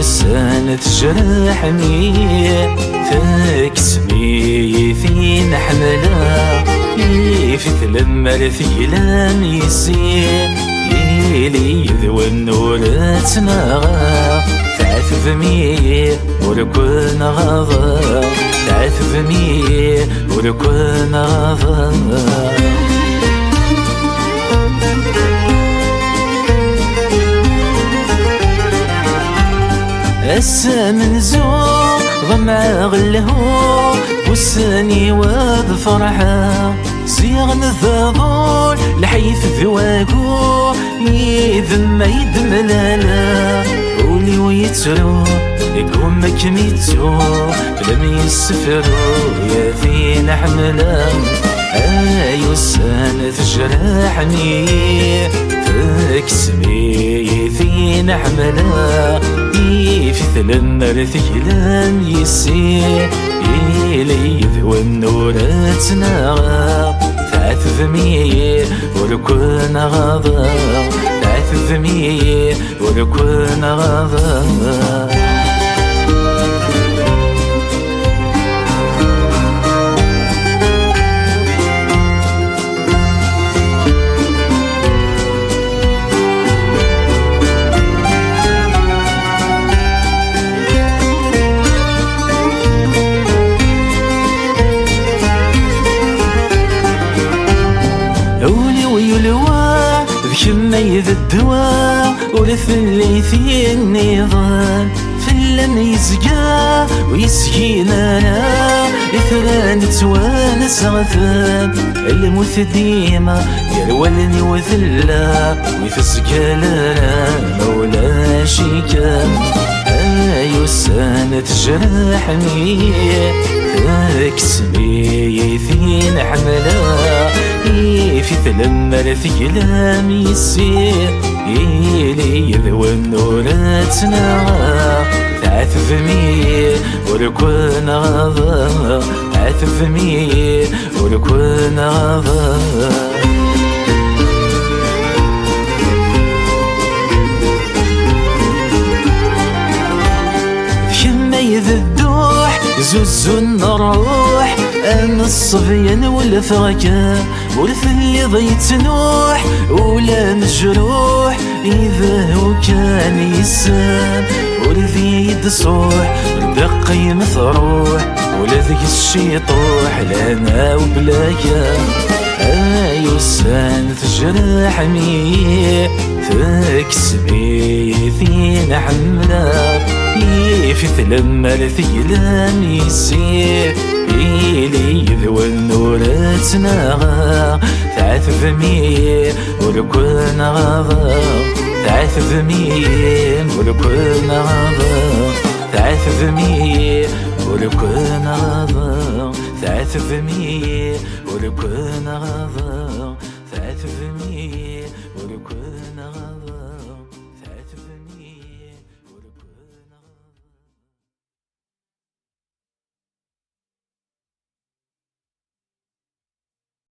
يوسان تجرحني تكسبي في نحملها في تلمر في لام يسير يلي ذو النور تنغى تعثفني وركون غضا تعثفني وركون غضا السمن زور ضمع غلهو والساني وذ فرحة صيغن الذابور لحيث ذواقو يذم يدم لالا قولي ويترو يقوم مكميتو لم يسفرو يا فين حملا يوسان تجرحني تكسبي فين حملا في ثلمر ثقلان يسير يلي ذو النور تنغى تعثفني وركون غضا تعثفني وركون غضا بكم يذ الدواء ورثلي في النظام في اللم يزقى ويسقينا إثران توانس غثان الموت ديما يرولني وذلا ويفسقى لنا مولا شيكا يوسان تجرحني تكسبي في نحملا في تلمر ثقلام يسير يلي ذو النور تنغى تعثفني وركون غضا تعثفني وركون غضا يذ الدوح زوز الروح أنا الصبيان والفرقة ورث اللي ضيت نوح ولا مجروح إذا هو كان يسام ورثي يد صوح دقي مثروح ولا ذيك الشيطوح لنا وبلاكا يوسان تجرحني تكسبي في نحملا في تلمر ثقلان يسير يلي ذو النور تنغى تعثفني وركون غضا تعثفني وركون غضا تعثفني وركون غضا تعثفني وركون غضا تعثفني وركون غضا